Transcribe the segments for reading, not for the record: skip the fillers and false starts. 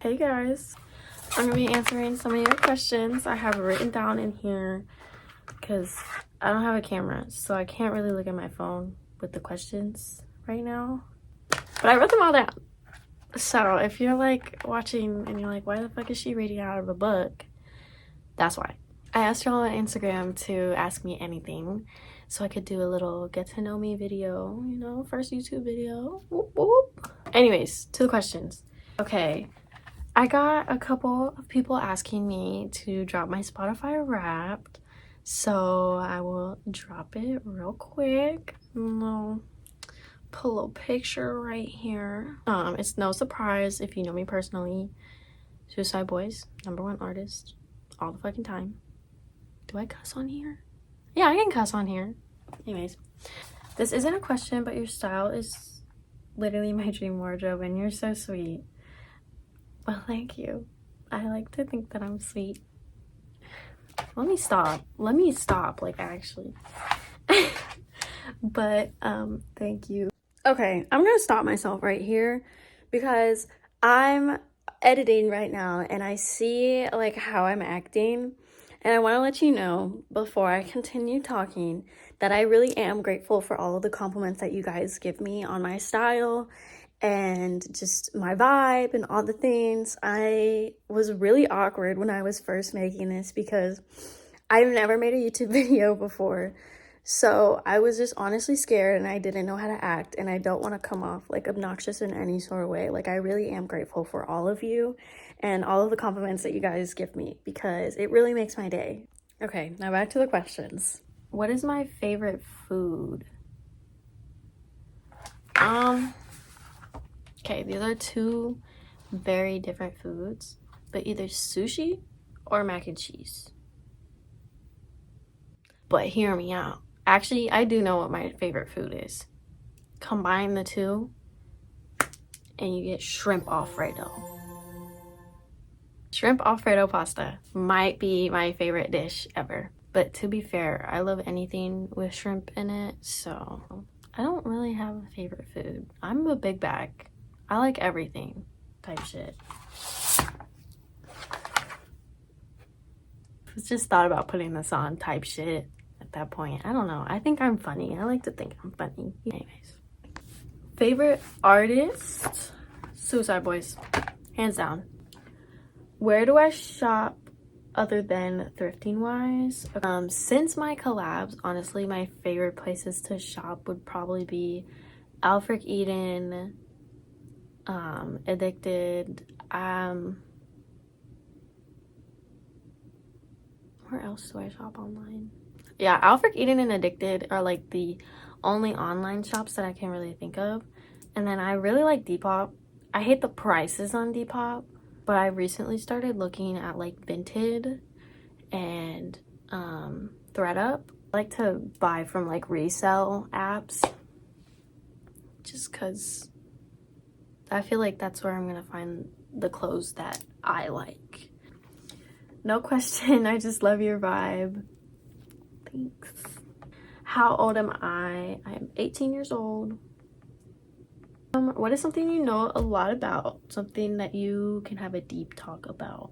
Hey guys, I'm gonna be answering some of your questions I have written down in here because I don't have a camera, so I can't really look at my phone with the questions right now, but I wrote them all down. So if you're like watching and you're like, why the fuck is she reading out of a book? That's why. I asked y'all on Instagram to ask me anything so I could do a little get to know me video, you know, first YouTube video. Whoop, whoop. Anyways, to the questions. Okay, I got a couple of people asking me to drop my Spotify Wrapped, so I will drop it real quick. I'll put a little picture right here. It's no surprise if you know me personally. Suicide Boys, #1 artist, all the fucking time. Do I cuss on here? Yeah, I can cuss on here. Anyways, this isn't a question, but your style is literally my dream wardrobe, and you're so sweet. Well, thank you. I like to think that I'm sweet. Let me stop, like, actually. But, thank you. Okay, I'm gonna stop myself right here because I'm editing right now and I see, like, how I'm acting. And I want to let you know, before I continue talking, that I really am grateful for all of the compliments that you guys give me on my style and just my vibe and all the things. I was really awkward when I was first making this because I've never made a YouTube video before. So I was just honestly scared and I didn't know how to act, and I don't want to come off like obnoxious in any sort of way. Like, I really am grateful for all of you and all of the compliments that you guys give me because it really makes my day. Okay, now back to the questions. What is my favorite food? Okay, these are two very different foods, but either sushi or mac and cheese. But hear me out. Actually, I do know what my favorite food is. Combine the two and you get shrimp Alfredo. Shrimp Alfredo pasta might be my favorite dish ever. But to be fair, I love anything with shrimp in it, so I don't really have a favorite food. I'm a big bag. I like everything type shit. I just thought about putting this on type shit at that point. I don't know. I think I'm funny. I like to think I'm funny. Anyways. Favorite artist? Suicide Boys. Hands down. Where do I shop other than thrifting wise? Since my collabs, honestly, my favorite places to shop would probably be Alfred Eden, Addicted, where else do I shop online? Yeah, Alfred Eden and Addicted are like the only online shops that I can really think of. And then I really like Depop. I hate the prices on Depop, but I recently started looking at like Vinted and ThredUp. I like to buy from like resale apps just because I feel like that's where I'm gonna find the clothes that I like. No question, I just love your vibe. Thanks. How old am I? I'm 18 years old. What is something you know a lot about? Something that you can have a deep talk about?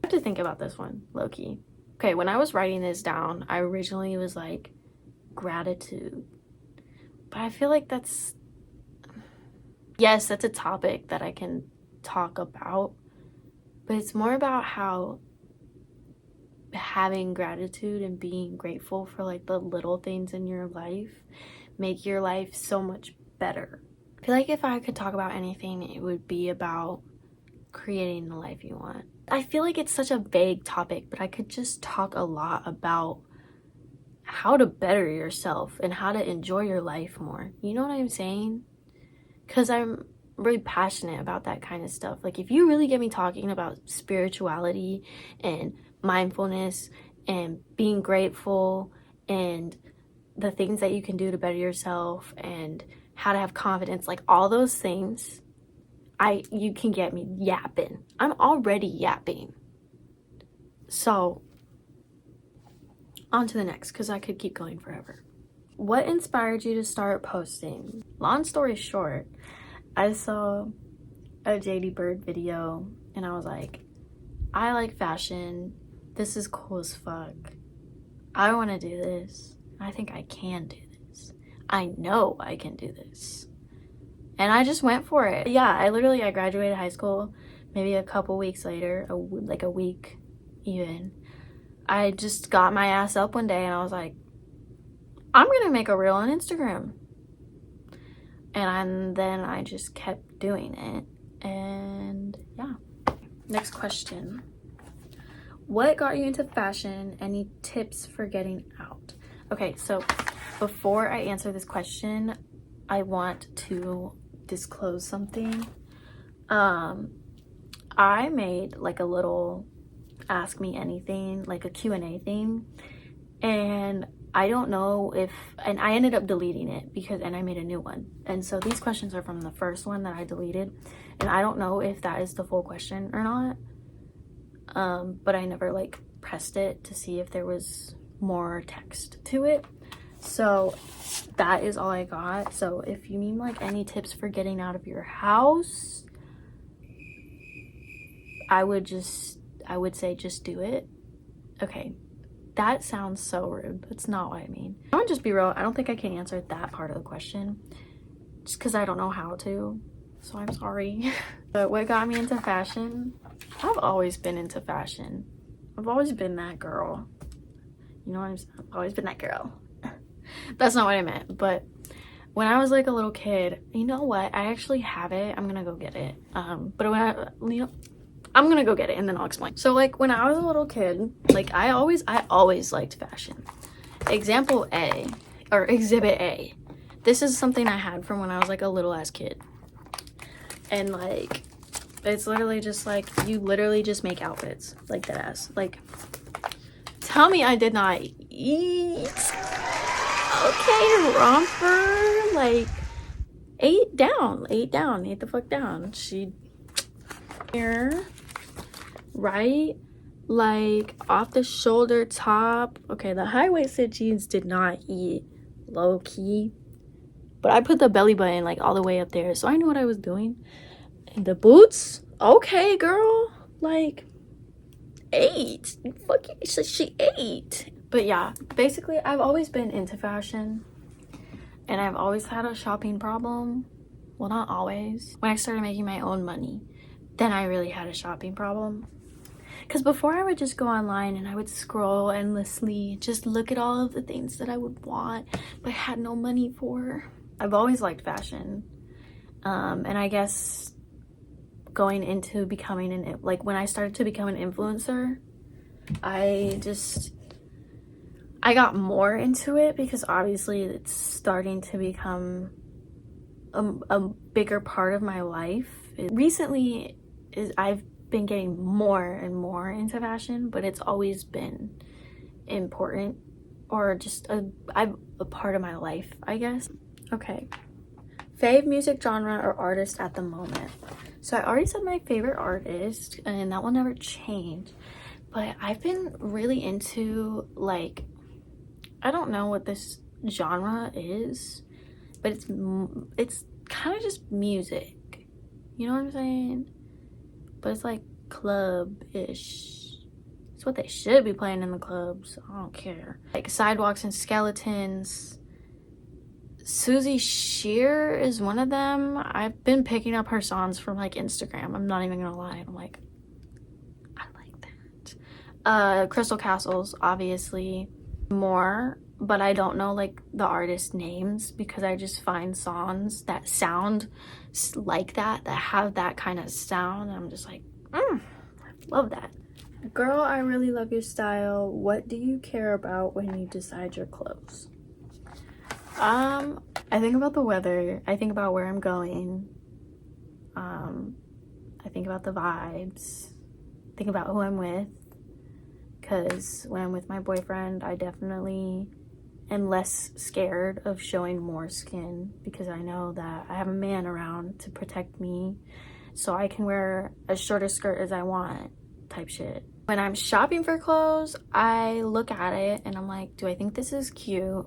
I have to think about this one, low-key. Okay, when I was writing this down, I originally was like, gratitude. But I feel like that's... Yes, that's a topic that I can talk about. But it's more about how having gratitude and being grateful for like the little things in your life make your life so much better. I feel like if I could talk about anything, it would be about creating the life you want. I feel like it's such a vague topic, but I could just talk a lot about how to better yourself and how to enjoy your life more. You know what I'm saying? Because I'm really passionate about that kind of stuff. Like, if you really get me talking about spirituality and mindfulness and being grateful and the things that you can do to better yourself and how to have confidence, like all those things, you can get me yapping. I'm already yapping. So on to the next, because I could keep going forever. What inspired you to start posting? Long story short, I saw a JD Bird video and I was like, I like fashion. This is cool as fuck. I want to do this. I think I can do this. I know I can do this. And I just went for it. Yeah, I graduated high school maybe a couple weeks later, like a week even. I just got my ass up one day and I was like, I'm gonna make a reel on Instagram. And then I just kept doing it. And yeah. Next question. What got you into fashion? Any tips for getting out? Okay, so before I answer this question, I want to disclose something. I made like a little ask me anything, like a Q&A thing, and I don't know if, and I ended up deleting it and I made a new one. And so these questions are from the first one that I deleted, and I don't know if that is the full question or not. But I never like pressed it to see if there was more text to it. So that is all I got. So if you need like any tips for getting out of your house, I would say just do it. Okay, that sounds so rude. That's not what I mean. I would just be real. I don't think I can answer that part of the question just because I don't know how to. So I'm sorry. But what got me into fashion? I've always been into fashion. I've always been that girl. You know what I'm saying? I've always been that girl. That's not what I meant. But when I was like a little kid, you know what? I actually have it. I'm gonna go get it. But I'm gonna go get it and then I'll explain. So like when I was a little kid, like I always liked fashion. Example A, or exhibit A. This is something I had from when I was like a little ass kid. And like, it's literally just like, you literally just make outfits like that ass. Like, tell me I did not eat. Okay, romper, like, ate the fuck down. She here, right? Like, off the shoulder top. Okay, the high-waisted jeans did not eat, low key. But I put the belly button like all the way up there, so I knew what I was doing. And the boots, okay, girl, like, ate. Fuck you, she ate. But yeah, basically, I've always been into fashion, and I've always had a shopping problem. Well, not always. When I started making my own money, then I really had a shopping problem. Because before I would just go online and I would scroll endlessly, just look at all of the things that I would want, but I had no money for. I've always liked fashion. And I guess going into becoming like when I started to become an influencer, I got more into it because obviously it's starting to become a bigger part of my life. Recently, I've been getting more and more into fashion, but it's always been important, or just a part of my life, I guess. Okay, fave music genre or artist at the moment. So I already said my favorite artist, and that will never change, but I've been really into, like, I don't know what this genre is, but it's kind of just music, you know what I'm saying? But it's like club-ish. It's what they should be playing in the clubs. I don't care. Like Sidewalks and Skeletons. Susie Shear is one of them. I've been picking up her songs from like Instagram. I'm not even gonna lie. I'm like, I like that. Crystal Castles, obviously. More, but I don't know like the artist names because I just find songs that sound like that have that kind of sound, and I'm just like, I love that. Girl, I really love your style. What do you care about when you decide your clothes? I think about the weather. I think about where I'm going. I think about the vibes. Think about who I'm with. Because when I'm with my boyfriend, I definitely am less scared of showing more skin because I know that I have a man around to protect me, so I can wear as short a skirt as I want type shit. When I'm shopping for clothes, I look at it and I'm like, do I think this is cute?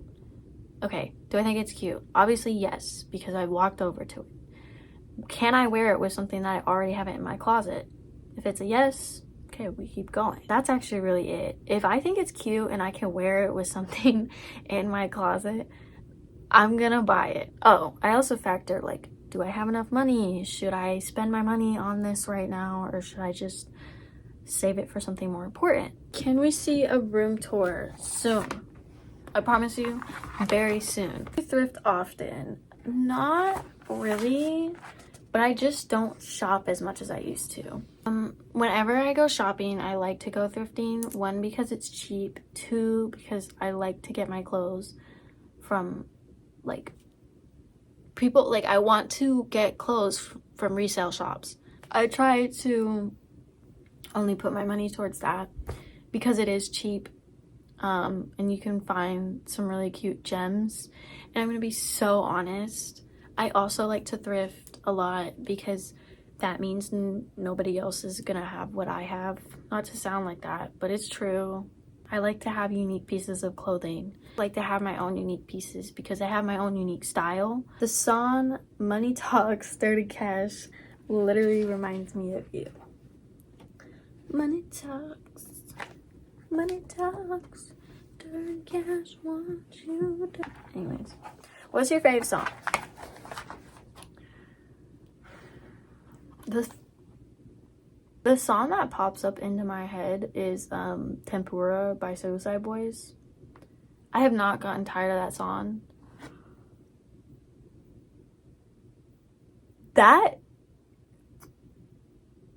Okay, do I think it's cute? Obviously yes, because I walked over to it. can I wear it with something that I already have it in my closet? If it's a yes, okay, we keep going. That's actually really it. If I think it's cute and I can wear it with something in my closet, I'm gonna buy it. Oh, I also factor, like, do I have enough money? Should I spend my money on this right now, or should I just save it for something more important? Can we see a room tour soon? I promise you, very soon. I thrift often. Not really, but I just don't shop as much as I used to. Whenever I go shopping, I like to go thrifting. One, because it's cheap. Two, because I like to get my clothes from, like, people. Like, I want to get clothes from resale shops. I try to only put my money towards that because it is cheap, and you can find some really cute gems. And I'm gonna be so honest, I also like to thrift a lot because that means nobody else is gonna have what I have. Not to sound like that, but it's true. I like to have unique pieces of clothing. I like to have my own unique pieces because I have my own unique style. The song Money Talks, Dirty Cash literally reminds me of you. Money talks, dirty cash wants you to... Anyways, what's your favorite song? The song that pops up into my head is Tempura by Suicide Boys. I have not gotten tired of that song.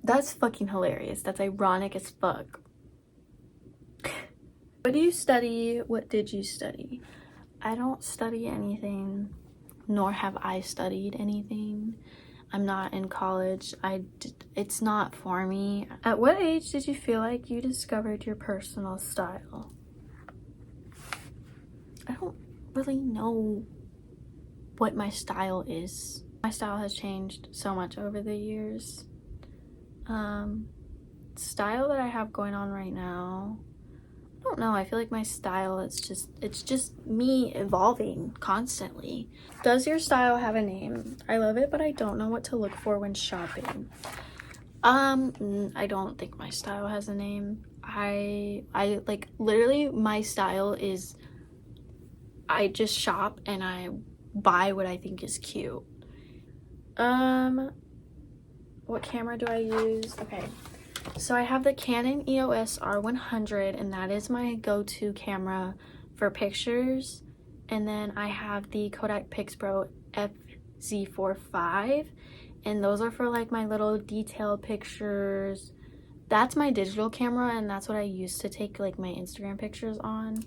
That's fucking hilarious. That's ironic as fuck. What do you study? What did you study? I don't study anything, nor have I studied anything. I'm not in college. It's not for me. At what age did you feel like you discovered your personal style? I don't really know what my style is. My style has changed so much over the years. Style that I have going on right now, I don't know. I feel like my style, it's just me evolving constantly. Does your style have a name? I love it, but I don't know what to look for when shopping. I don't think my style has a name. I like, literally my style is I just shop and I buy what I think is cute. What camera do I use? Okay. So I have the Canon EOS R100, and that is my go-to camera for pictures. And then I have the Kodak Pixpro FZ45, and those are for like my little detailed pictures. That's my digital camera, and that's what I used to take like my Instagram pictures on.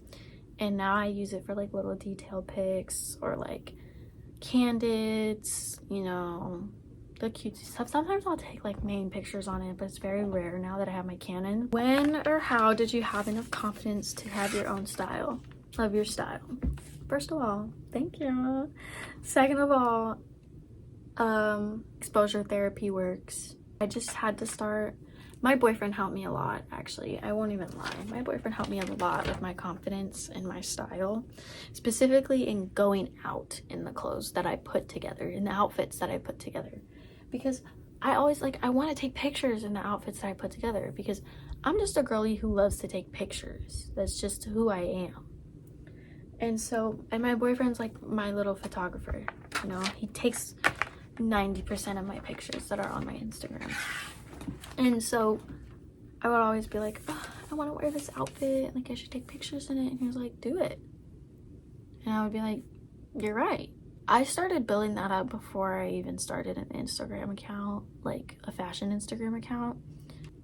And now I use it for like little detailed pics or like candids, you know, the cutesy stuff. Sometimes I'll take like main pictures on it, but it's very rare now that I have my Canon. When or how did you have enough confidence to have your own style? Love your style. First of all, thank you. Second of all, exposure therapy works. I just had to start. My boyfriend helped me a lot, actually. I won't even lie. My boyfriend helped me a lot with my confidence and my style, specifically in going out in the clothes that I put together, in the outfits that I put together. Because I always I want to take pictures in the outfits that I put together because I'm just a girly who loves to take pictures. That's just who I am. And so, and my boyfriend's like my little photographer, you know, he takes 90% of my pictures that are on my Instagram. And so I would always be like, oh, I want to wear this outfit, like I should take pictures in it. And he was like, do it. And I would be like, you're right. I started building that up before I even started an Instagram account, like a fashion Instagram account.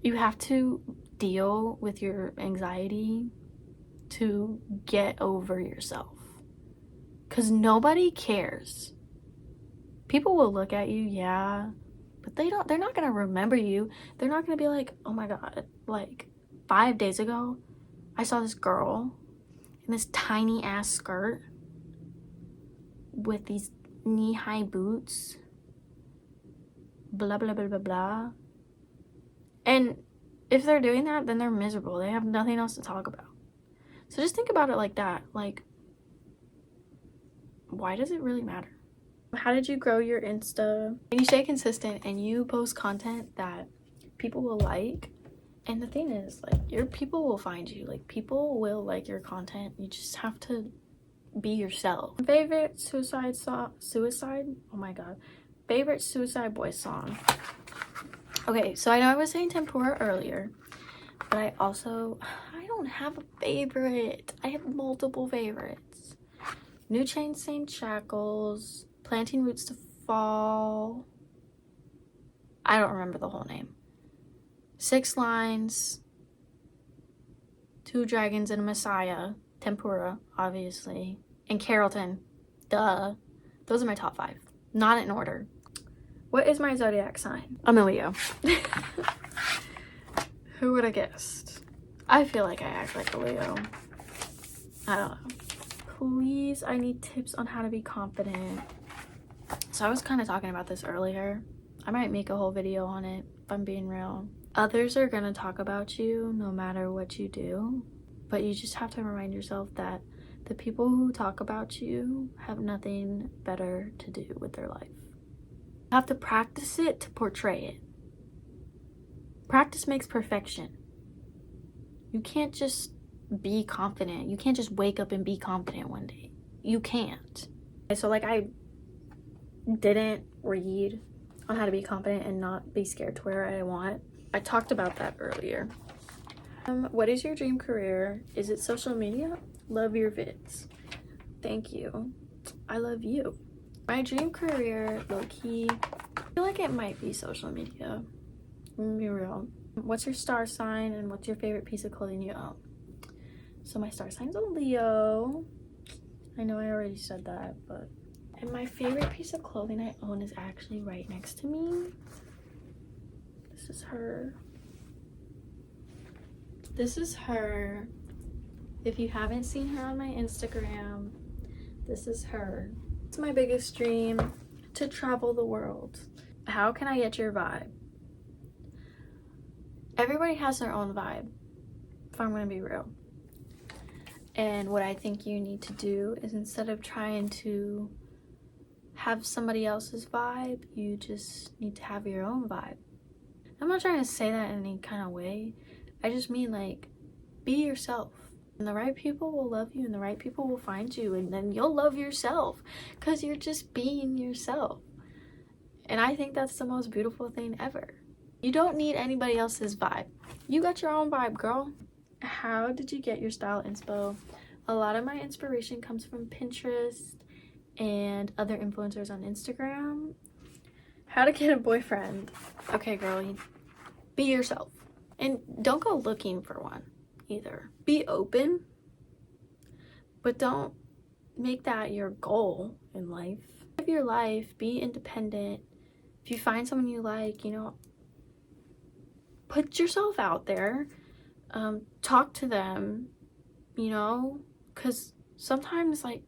You have to deal with your anxiety to get over yourself, because nobody cares. People will look at you, yeah, but they're not gonna remember you. They're not gonna be like, oh my god, like 5 days ago I saw this girl in this tiny ass skirt with these knee-high boots, blah blah blah blah blah. And if they're doing that, then they're miserable. They have nothing else to talk about. So just think about it like that. Like, why does it really matter? How did you grow your Insta? When you stay consistent and you post content that people will like, and the thing is, like, your people will find you. Like, people will like your content. You just have to be yourself. Favorite suicide song? Suicide? Oh my god. Favorite Suicide Boys song? Okay, so I know I was saying Tempura earlier, but I don't have a favorite. I have multiple favorites. New Chain Saint Shackles, Planting Roots to Fall. I don't remember the whole name. 6 Lines, Two Dragons and a Messiah, Tempura, obviously, and Carrollton. Duh. Those are my top 5. Not in order. What is my zodiac sign? I'm a Leo. Who would have guessed? I feel like I act like a Leo. I don't know. Please, I need tips on how to be confident. So I was kind of talking about this earlier. I might make a whole video on it if I'm being real. Others are gonna talk about you no matter what you do, but you just have to remind yourself that the people who talk about you have nothing better to do with their life. You have to practice it to portray it. Practice makes perfection. You can't just be confident. You can't just wake up and be confident one day. You can't. So like, I didn't read on how to be confident and not be scared to wear what I want. I talked about that earlier. What is your dream career? Is it social media? Love your vids. Thank you. I love you. My dream career, low-key, I feel like it might be social media. I'm gonna be real. What's your star sign and what's your favorite piece of clothing you own? So my star sign's a Leo. I know I already said that, but... And my favorite piece of clothing I own is actually right next to me. This is her. This is her. If you haven't seen her on my Instagram, this is her. It's my biggest dream, to travel the world. How can I get your vibe? Everybody has their own vibe, if I'm gonna be real. And what I think you need to do is, instead of trying to have somebody else's vibe, you just need to have your own vibe. I'm not trying to say that in any kind of way. I just mean, like, be yourself. And the right people will love you and the right people will find you, and then you'll love yourself because you're just being yourself. And I think that's the most beautiful thing ever. You don't need anybody else's vibe. You got your own vibe, girl. How did you get your style inspo? A lot of my inspiration comes from Pinterest and other influencers on Instagram. How to get a boyfriend. Okay, girl, be yourself. And don't go looking for one either. Be open, but don't make that your goal in life. Live your life, be independent. If you find someone you like, you know, put yourself out there. Talk to them, you know, because sometimes, like,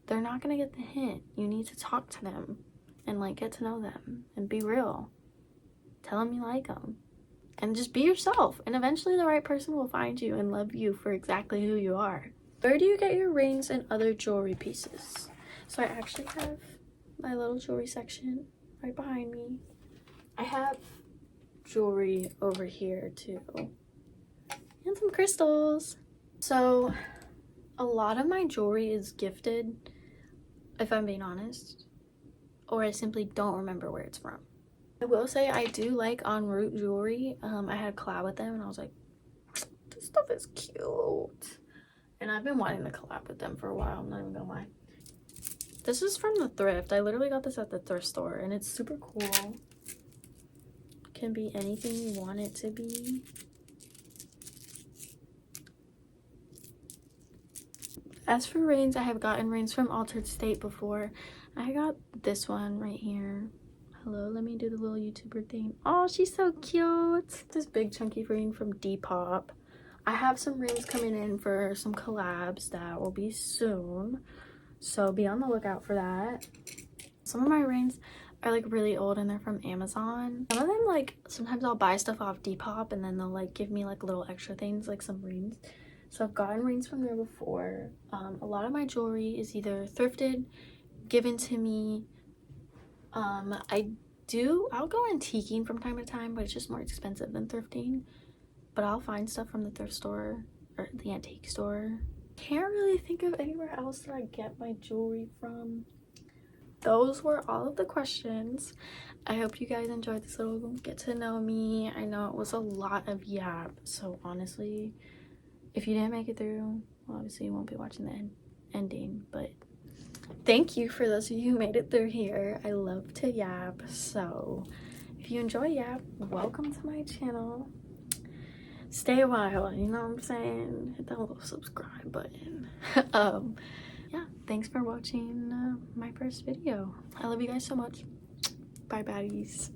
they're not gonna get the hint. You need to talk to them and, like, get to know them and be real. Tell them you like them and just be yourself, and eventually the right person will find you and love you for exactly who you are. Where do you get your rings and other jewelry pieces? So I actually have my little jewelry section right behind me. I have jewelry over here too, and some crystals. So a lot of my jewelry is gifted, if I'm being honest, or I simply don't remember where it's from. I will say I do like En Route jewelry. I had a collab with them and I was like, this stuff is cute. And I've been wanting to collab with them for a while, I'm not even gonna lie. This is from the thrift. I literally got this at the thrift store and it's super cool. Can be anything you want it to be. As for rings, I have gotten rings from Altered State before. I got this one right here. Hello, let me do the little YouTuber thing. Oh, she's so cute. This big chunky ring from Depop. I have some rings coming in for some collabs that will be soon, so be on the lookout for that. Some of my rings are like really old and they're from Amazon. Some of them, like, sometimes I'll buy stuff off Depop and then they'll like give me like little extra things, like some rings. So I've gotten rings from there before. A lot of my jewelry is either thrifted, given to me. I'll go antiquing from time to time, but it's just more expensive than thrifting. But I'll find stuff from the thrift store or the antique store. Can't really think of anywhere else that I get my jewelry from. Those were all of the questions. I hope you guys enjoyed this little get to know me. I know it was a lot of yap, so honestly, if you didn't make it through, well, obviously you won't be watching the ending, but thank you for those of you who made it through here. I love to yap, so if you enjoy yap, welcome to my channel. Stay a while, you know what I'm saying? Hit that little subscribe button. Yeah, thanks for watching my first video. I love you guys so much. Bye, baddies.